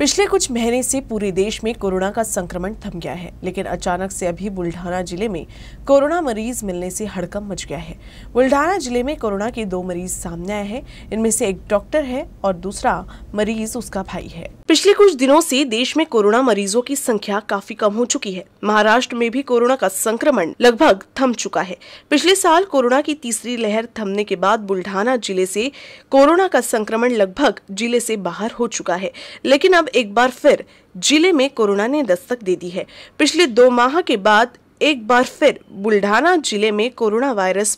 पिछले कुछ महीने से पूरे देश में कोरोना का संक्रमण थम गया है, लेकिन अचानक से अभी बुल्ढाना जिले में कोरोना मरीज मिलने से हड़कंप मच गया है। बुल्ढाना जिले में कोरोना के 2 मरीज सामने आए हैं। इनमें से एक डॉक्टर है और दूसरा मरीज उसका भाई है। पिछले कुछ दिनों से देश में कोरोना मरीजों की संख्या काफी कम हो चुकी है। महाराष्ट्र में भी कोरोना का संक्रमण लगभग थम चुका है। पिछले साल कोरोना की तीसरी लहर थमने के बाद बुल्ढाना जिले से कोरोना का संक्रमण लगभग जिले से बाहर हो चुका है, लेकिन अब एक बार फिर जिले में कोरोना ने दस्तक दे दी है। पिछले 2 माह के बाद एक बार फिर बुल्ढाना जिले में कोरोना वायरस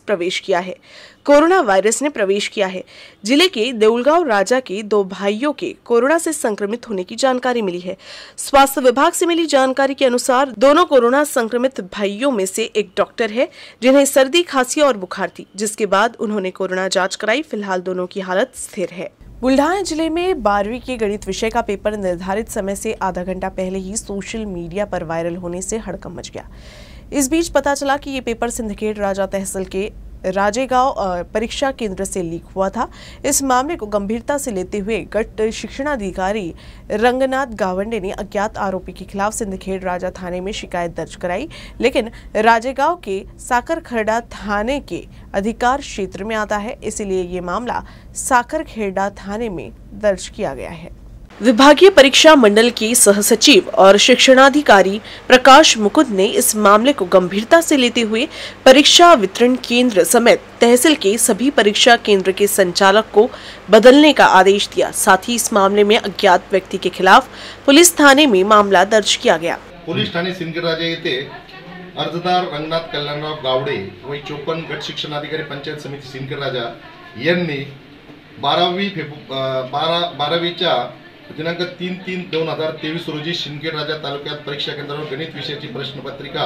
ने प्रवेश किया है। जिले के देऊलगांव राजा के 2 भाइयों के कोरोना से संक्रमित होने की जानकारी मिली है। स्वास्थ्य विभाग से मिली जानकारी के अनुसार दोनों कोरोना संक्रमित भाइयों में से एक डॉक्टर है, जिन्हें सर्दी, खांसी और बुखार थी, जिसके बाद उन्होंने कोरोना जांच कराई। फिलहाल दोनों की हालत स्थिर है। बुल्ढाना जिले में 12वीं के गणित विषय का पेपर निर्धारित समय से आधा घंटा पहले ही सोशल मीडिया पर वायरल होने से हड़कंप मच गया। इस बीच पता चला कि ये पेपर सिंदखेड़ राजा तहसील के राजेगांव परीक्षा केंद्र से लीक हुआ था। इस मामले को गंभीरता से लेते हुए गट शिक्षणाधिकारी रंगनाथ गावंडे ने अज्ञात आरोपी के खिलाफ सिंदखेड़ राजा थाने में शिकायत दर्ज कराई, लेकिन राजेगांव के साकरखेड़ा थाने के अधिकार क्षेत्र में आता है, इसलिए ये मामला साकरखेड़ा थाने में दर्ज किया गया है। विभागीय परीक्षा मंडल के सहसचिव और शिक्षणाधिकारी प्रकाश मुकुंद ने इस मामले को गंभीरता से लेते हुए परीक्षा वितरण केंद्र समेत तहसील के सभी परीक्षा केंद्र के संचालक को बदलने का आदेश दिया। साथ ही इस मामले में अज्ञात व्यक्ति के खिलाफ पुलिस थाने में मामला दर्ज किया गया। पुलिस ठाणे सिंदखेड़ राजा येथे अर्जदार रंगनाथ कल्याणराव गावडे वय 54 गट शिक्षणाधिकारी पंचायत समिती सिंदखेड़ राजा यांनी 12वीच्या दिनांक 3/3/2023 रोजी सिंदखेड़ राजा तालुक्यात परीक्षा केंद्रावर गणित विषयाची प्रश्नपत्रिका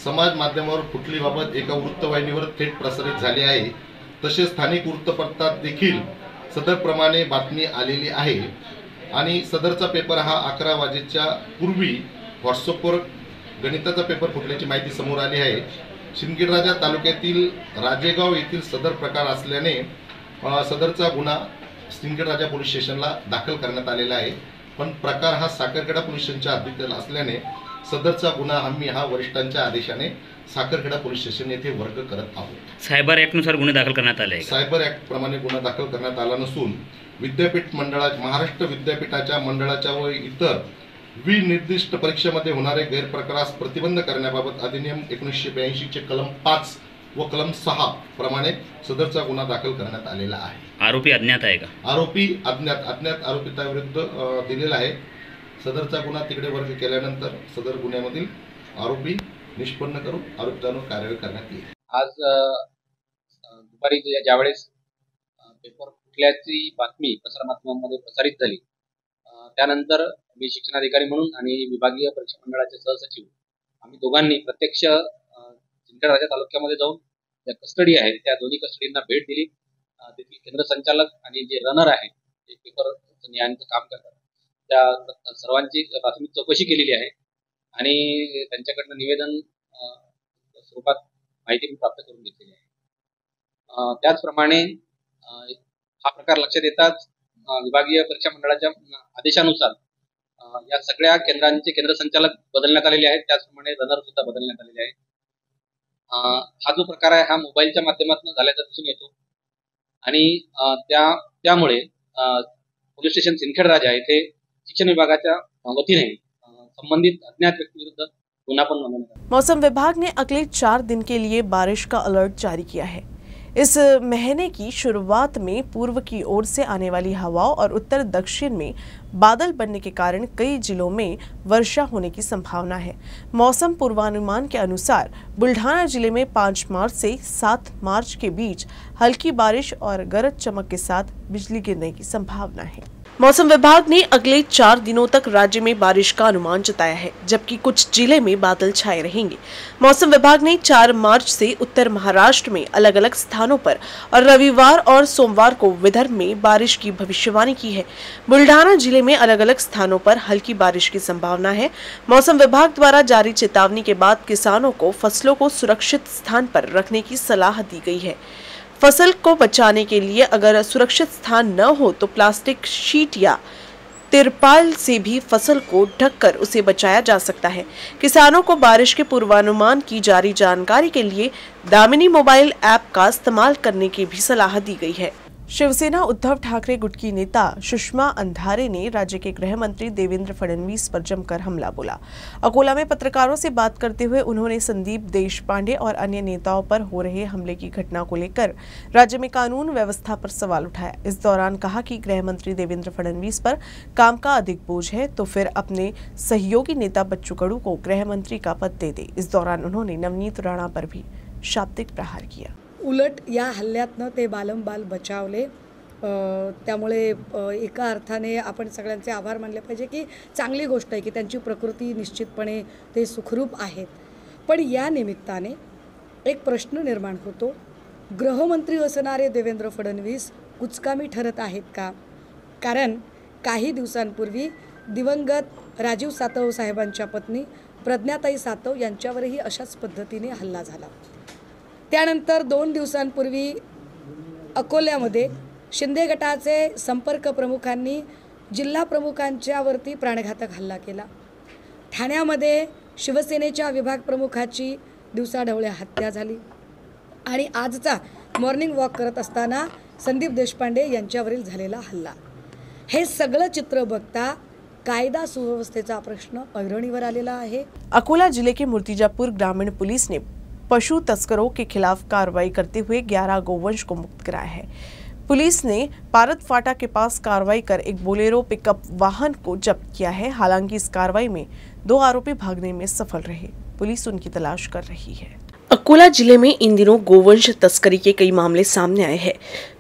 समाज माध्यमावर फुटलीबाबत एका वृत्तवाहिनीवर थेट प्रसारित झाली आहे। तसेच स्थानिक वृत्तपत्रात देखील सदरप्रमाणे बातमी आलेली आहे आणि सदरचा पेपर हा 11 वाजेच्या पूर्वी व्हॉट्सअपवर गणिताचा पेपर फुटल्याची माहिती समोर आली आहे। सिंदखेड़ राजा तालुक्यातील राजेगाव येथील सदर प्रकार असल्याने सदरचा गुन्हा सिंदखेड़ राजा पोलीस स्टेशनला दाखल करण्यात आलेला आहे, पण प्रकार हा साकरखेड़ा पोलीस स्टेशनच्या हद्दीतील असल्याने सदरचा गुन्हा आम्ही हा वरिष्ठांच्या आदेशाने साकरखेड़ा पोलीस स्टेशन येथे वर्ग करत आहोत। सायबर ॲक्ट नुसार गुन्हा दाखल करण्यात आले। सायबर ॲक्ट प्रमाणे गुन्हा दाखल करण्यात आला नसून विद्यापीठ मंडळाच्या महाराष्ट्र विद्यापीठाच्या मंडळाच्या व इतर विनिर्दिष्ट परीक्षेमध्ये होणारे गैरप्रकारास प्रतिबंध करण्याबाबत अधिनियम 1982 चे कलम 5 व कलम 6 प्रमाणे सदरचा गुन्हा दाखल करण्यात आलेला आहे। आरोपी अज्ञात आहे का? आरोपी अज्ञात आरोपिताविरुद्ध दिलेला आहे। सदरचा गुन्हा तिकडे वर्ग केल्यानंतर सदर गुन्ह्यामधील आरोपी निष्पन्न करून आरोपितांवर कारवाई करण्यात येईल। आज दुपारी ज्यावेळेस पेपर फुटल्याची बातमी प्रसारमाध्यमांमध्ये प्रसारित झाली, त्यानंतर मी शिक्षणाधिकारी म्हणून आणि विभागीय परीक्षा मंडळाचे सहसचिव आम्ही दोघांनी प्रत्यक्ष सिंदखेड़ राजा तालुक्यामध्ये जाऊन ज्या कस्टडी आहेत त्या दोन्ही कस्टडींना भेट दिली। तेथील केंद्र संचालक आणि जे रनर आहेत ते पेपर न्यायाचं काम करतात, त्या सर्वांची प्राथमिक चौकशी केलेली आहे आणि त्यांच्याकडनं निवेदन स्वरूपात माहिती प्राप्त करून घेतलेली आहे। त्याचप्रमाणे हा प्रकार लक्षात येताच विभागीय परीक्षा मंडळाच्या आदेशानुसार या सगळ्या केंद्रांचे केंद्र संचालक बदलण्यात आलेले आहेत, त्याचप्रमाणे रनर सुद्धा बदलण्यात आलेले आहेत। हा जो प्रकार आहे हा मोबाईलच्या माध्यमातून झाल्याचा दिसून येतो आणि त्यामुळे पोलीस स्टेशन सिंदखेड़ राजा येथे शिक्षण विभागाच्या वतीने संबंधित अज्ञात व्यक्तीविरुद्ध गुन्हा पण नोंदवण्यात आला। मौसम विभाग ने अगले 4 दिन के लिए बारिश का अलर्ट जारी किया है। इस महीने की शुरुआत में पूर्व की ओर से आने वाली हवाओं और उत्तर दक्षिण में बादल बनने के कारण कई जिलों में वर्षा होने की संभावना है। मौसम पूर्वानुमान के अनुसार बुल्ढाना जिले में 5 मार्च से 7 मार्च के बीच हल्की बारिश और गरज चमक के साथ बिजली गिरने की संभावना है। मौसम विभाग ने अगले 4 दिनों तक राज्य में बारिश का अनुमान जताया है, जबकि कुछ जिले में बादल छाए रहेंगे। मौसम विभाग ने 4 मार्च से उत्तर महाराष्ट्र में अलग अलग स्थानों पर और रविवार और सोमवार को विदर्भ में बारिश की भविष्यवाणी की है। बुल्ढाना जिले में अलग अलग स्थानों पर हल्की बारिश की संभावना है। मौसम विभाग द्वारा जारी चेतावनी के बाद किसानों को फसलों को सुरक्षित स्थान पर रखने की सलाह दी गई है। फसल को बचाने के लिए अगर सुरक्षित स्थान न हो तो प्लास्टिक शीट या तिरपाल से भी फसल को ढककर उसे बचाया जा सकता है। किसानों को बारिश के पूर्वानुमान की जारी जानकारी के लिए दामिनी मोबाइल ऐप का इस्तेमाल करने की भी सलाह दी गई है। शिवसेना उद्धव ठाकरे गुट की नेता सुषमा अंधारे ने राज्य के गृह मंत्री देवेंद्र फडणवीस पर जमकर हमला बोला। अकोला में पत्रकारों से बात करते हुए उन्होंने संदीप देशपांडे और अन्य नेताओं पर हो रहे हमले की घटना को लेकर राज्य में कानून व्यवस्था पर सवाल उठाया। इस दौरान कहा कि गृह मंत्री देवेंद्र फडणवीस पर काम का अधिक बोझ है तो फिर अपने सहयोगी नेता बच्चू कडू को गृह मंत्री का पद दे दे। इस दौरान उन्होंने नवनीत राणा पर भी शाब्दिक प्रहार किया। उलट या हल्ल्यातनं ते बालंबाल बचावले। त्यामुळे एका अर्थाने आपण सगळ्यांचे आभार मानले पाहिजे की चांगली गोष्ट आहे की त्यांची प्रकृती निश्चितपणे ते सुखरूप आहेत। पण या निमित्ताने एक प्रश्न निर्माण होतो, गृहमंत्री असणारे देवेंद्र फडणवीस कुचकामी ठरत आहेत का? कारण काही दिवसांपूर्वी दिवंगत राजीव सातव साहेबांच्या पत्नी प्रज्ञाताई सातव यांच्यावरही अशाच पद्धतीने हल्ला झाला। त्यानंतर 2 दिवसांपूर्वी अकोल्यामध्ये शिंदे गटाचे संपर्क प्रमुखांनी जिल्हा प्रमुखांच्यावरती प्राणघातक हल्ला केला। ठाण्यामध्ये शिवसेनेच्या विभाग प्रमुखाची दिवसाढवळ्या हत्या झाली आणि आजचा मॉर्निंग वॉक करत असताना संदीप देशपांडे यांच्यावरील झालेला हल्ला, हे सगळं चित्र बघता कायदा सुव्यवस्थेचा प्रश्न ऐरणीवर आलेला आहे। अकोला जिले के मूर्तिजापुर ग्रामीण पुलिस ने पशु तस्करों के खिलाफ कार्रवाई करते हुए 11 गोवंश को मुक्त कराया है। पुलिस ने पारद फाटा के पास कार्रवाई कर एक बोलेरो पिकअप वाहन को जब्त किया है। हालांकि इस कार्रवाई में 2 आरोपी भागने में सफल रहे। पुलिस उनकी तलाश कर रही है। अकोला जिले में इन दिनों गोवंश तस्करी के कई मामले सामने आए हैं।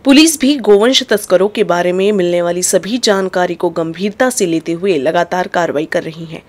पुलिस भी गोवंश तस्करों के बारे में मिलने वाली सभी जानकारी को गंभीरता से लेते हुए लगातार कार्रवाई कर रही है।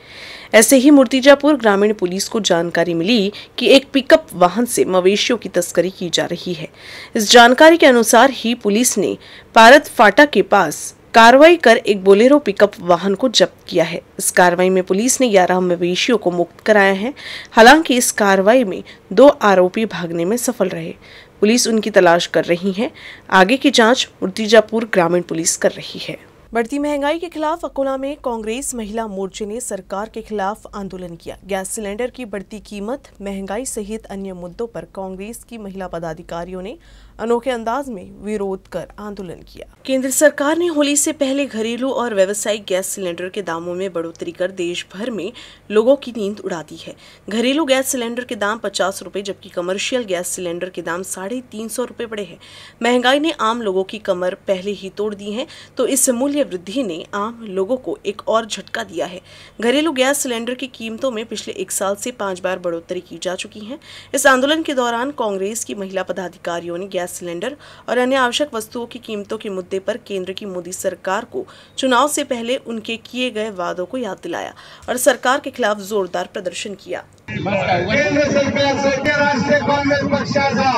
ऐसे ही मूर्तिजापुर ग्रामीण पुलिस को जानकारी मिली कि एक पिकअप वाहन से मवेशियों की तस्करी की जा रही है। इस जानकारी के अनुसार ही पुलिस ने पारद फाटा के पास कार्रवाई कर एक बोलेरो पिकअप वाहन को जब्त किया है। इस कार्रवाई में पुलिस ने 11 मवेशियों को मुक्त कराया है। हालांकि इस कार्रवाई में 2 आरोपी भागने में सफल रहे। पुलिस उनकी तलाश कर रही है। आगे की जांच मूर्तिजापुर ग्रामीण पुलिस कर रही है। बढ़ती महंगाई के खिलाफ अकोला में कांग्रेस महिला मोर्चे ने सरकार के खिलाफ आंदोलन किया। गैस सिलेंडर की बढ़ती कीमत, महंगाई सहित अन्य मुद्दों पर कांग्रेस की महिला पदाधिकारियों ने अनोखे अंदाज में विरोध कर आंदोलन किया। केंद्र सरकार ने होली से पहले घरेलू और व्यावसायिक गैस सिलेंडर के दामों में बढ़ोतरी कर देश भर में लोगों की नींद उड़ा दी है। घरेलू गैस सिलेंडर के दाम 50 रुपए जबकि कमर्शियल गैस सिलेंडर के दाम 350 रुपए बढ़े हैं। महंगाई ने आम लोगों की कमर पहले ही तोड़ दी है तो इस मूल्य वृद्धि ने आम लोगों को एक और झटका दिया है। घरेलू गैस सिलेंडर की कीमतों में पिछले 1 साल से 5 बार बढ़ोतरी की जा चुकी है। इस आंदोलन के दौरान कांग्रेस की महिला पदाधिकारियों ने गैस सिलेंडर और अन्य आवश्यक वस्तुओं की कीमतों के मुद्दे पर केंद्र की मोदी सरकार को चुनाव से पहले उनके किए गए वादों को याद दिलाया और सरकार के खिलाफ जोरदार प्रदर्शन किया। केंद्र सरकारचे राष्ट्रीय काँग्रेस पक्षाचा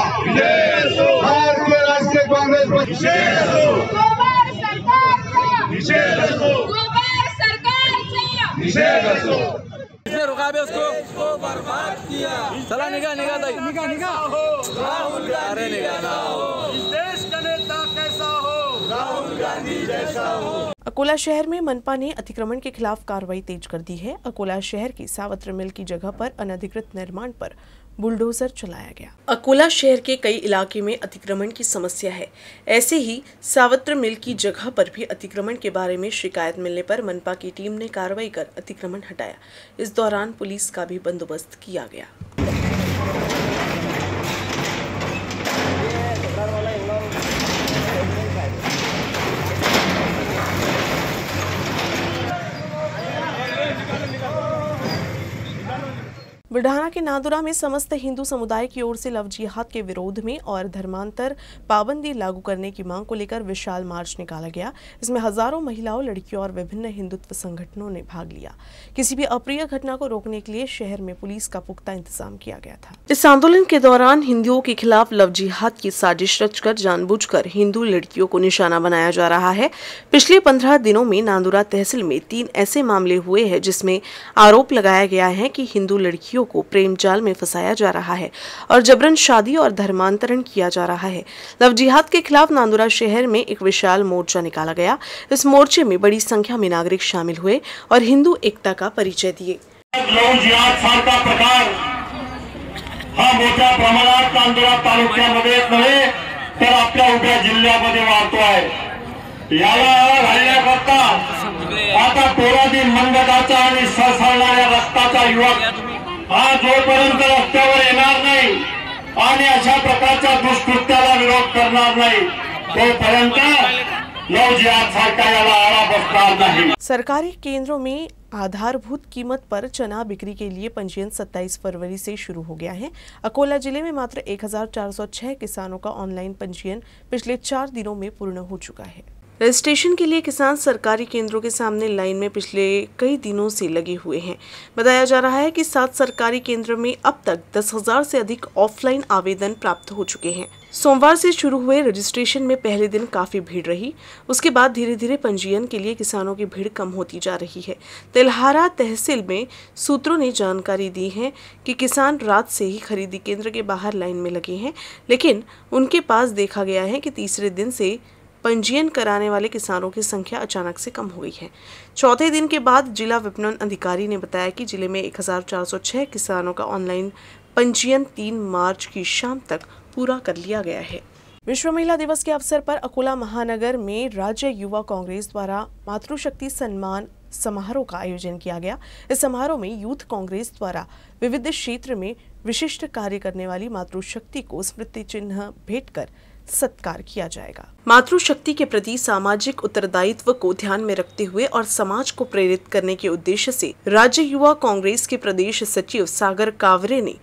भारतीय राष्ट्रीय काँग्रेस पक्ष रुकाबे उसको बर्बाद किया। चला निगाह राहुल अरे निगाह इस देश का नेता कैसा हो, राहुल गांधी जैसा हो। अकोला शहर में मनपा ने अतिक्रमण के खिलाफ कार्रवाई तेज कर दी है। अकोला शहर की सावत्र मिल की जगह पर अनधिकृत निर्माण पर बुलडोजर चलाया गया। अकोला शहर के कई इलाके में अतिक्रमण की समस्या है। ऐसे ही सावत्र मिल की जगह पर भी अतिक्रमण के बारे में शिकायत मिलने पर मनपा की टीम ने कार्रवाई कर अतिक्रमण हटाया। इस दौरान पुलिस का भी बंदोबस्त किया गया। बुल्ढाना के नांदुरा में समस्त हिंदू समुदाय की ओर से लव जिहाद के विरोध में और धर्मांतर पाबंदी लागू करने की मांग को लेकर विशाल मार्च निकाला गया। इसमें हजारों महिलाओं, लड़कियों और विभिन्न हिंदुत्व संगठनों ने भाग लिया। किसी भी अप्रिय घटना को रोकने के लिए शहर में पुलिस का पुख्ता इंतजाम किया गया था। इस आंदोलन के दौरान हिंदुओं के खिलाफ लव जिहाद की साजिश रचकर जानबूझकर हिंदू लड़कियों को निशाना बनाया जा रहा है। पिछले 15 दिनों में नांदुरा तहसील में 3 ऐसे मामले हुए हैं जिसमें आरोप लगाया गया है कि हिंदू लड़कियों भाइयों को प्रेम जाल में फंसाया जा रहा है और जबरन शादी और धर्मांतरण किया जा रहा है। लव जिहाद के खिलाफ नांदुरा शहर में एक विशाल मोर्चा निकाला गया। इस मोर्चे में बड़ी संख्या में नागरिक शामिल हुए और हिंदू एकता का परिचय दिए। लव जिहाद सारखा प्रकार हा मोठ्या प्रमाणात नांदुरा तालुक्यामध्ये नव्हे तर आपल्या उभ्या जिल्ह्यामध्ये वाढतो आहे। याला घालण्याकरता आता पोरादी मनगटाचा आणि सळसळणाऱ्या रक्ताचा युवक हा जोपर्यंत रस्त्यावर येणार नाही आणि अशा प्रकारच्या दुष्कृत्याला विरोध करणार नाही तोपर्यंत लव जिहाद सारखा याला आळा बसणार नाही। सरकारी केंद्रों में आधारभूत कीमत पर चना बिक्री के लिए पंजीयन 27 फरवरी से शुरू हो गया है। अकोला जिले में मात्र 1406 किसानों का ऑनलाइन पंजीयन पिछले 4 दिनों में पूर्ण हो चुका है। रजिस्ट्रेशन के लिए किसान सरकारी केंद्रों के सामने लाइन में पिछले कई दिनों से लगे हुए हैं। बताया जा रहा है कि 7 सरकारी केंद्रों में अब तक 10,000 से अधिक ऑफलाइन आवेदन प्राप्त हो चुके हैं। सोमवार से शुरू हुए रजिस्ट्रेशन में पहले दिन काफी भीड़ रही। उसके बाद धीरे धीरे पंजीयन के लिए किसानों की भीड़ कम होती जा रही है। तेल्हारा तहसील में सूत्रों ने जानकारी दी है कि किसान रात से ही खरीदी केंद्र के बाहर लाइन में लगे हैं, लेकिन उनके पास देखा गया है कि तीसरे दिन से पंजीयन कराने वाले किसानों की संख्या अचानक से कम हो गई है। चौथे दिन के बाद जिला विपणन अधिकारी ने बताया कि जिले में 1406 किसानों का ऑनलाइन पंजीयन 3 मार्च की शाम तक पूरा कर लिया गया है। विश्व महिला दिवस के अवसर पर अकोला महानगर में राज्य युवा कांग्रेस द्वारा मातृशक्ति सम्मान समारोह का आयोजन किया गया। इस समारोह में यूथ कांग्रेस द्वारा विविध क्षेत्र में विशिष्ट कार्य करने वाली मातृशक्ति को स्मृति चिन्ह भेंट कर सत्कार किया जाएगा। मातृशक्ति के प्रति सामाजिक उत्तरदायित्व को ध्यान में रखते हुए और समाज को प्रेरित करने के उद्देश्य से राज्य युवा कांग्रेस के प्रदेश सचिव सागर कावरे ने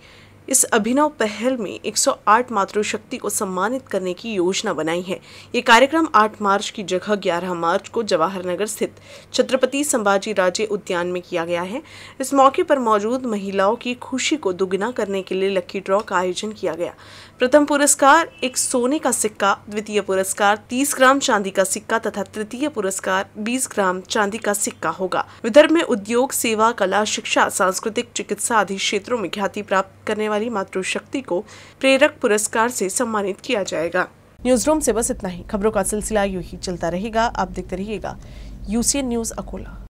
इस अभिनव पहल में 108 मातृशक्ति को सम्मानित करने की योजना बनाई है। ये कार्यक्रम 8 मार्च की जगह 11 मार्च को जवाहर नगर स्थित छत्रपति संभाजी राजे उद्यान में किया गया है। इस मौके पर मौजूद महिलाओं की खुशी को दुगना करने के लिए लकी ड्रॉ का आयोजन किया गया। प्रथम पुरस्कार एक सोने का सिक्का, द्वितीय पुरस्कार 30 ग्राम चांदी का सिक्का तथा तृतीय पुरस्कार 20 ग्राम चांदी का सिक्का होगा। विदर्भ में उद्योग, सेवा, कला, शिक्षा, सांस्कृतिक, चिकित्सा आदि क्षेत्रों में ख्याति प्राप्त करने वाली मातृशक्ति को प्रेरक पुरस्कार से सम्मानित किया जाएगा। न्यूज रूम से बस इतना ही। खबरों का सिलसिला यूं ही चलता रहेगा। आप देखते रहिएगा UCN न्यूज अकोला।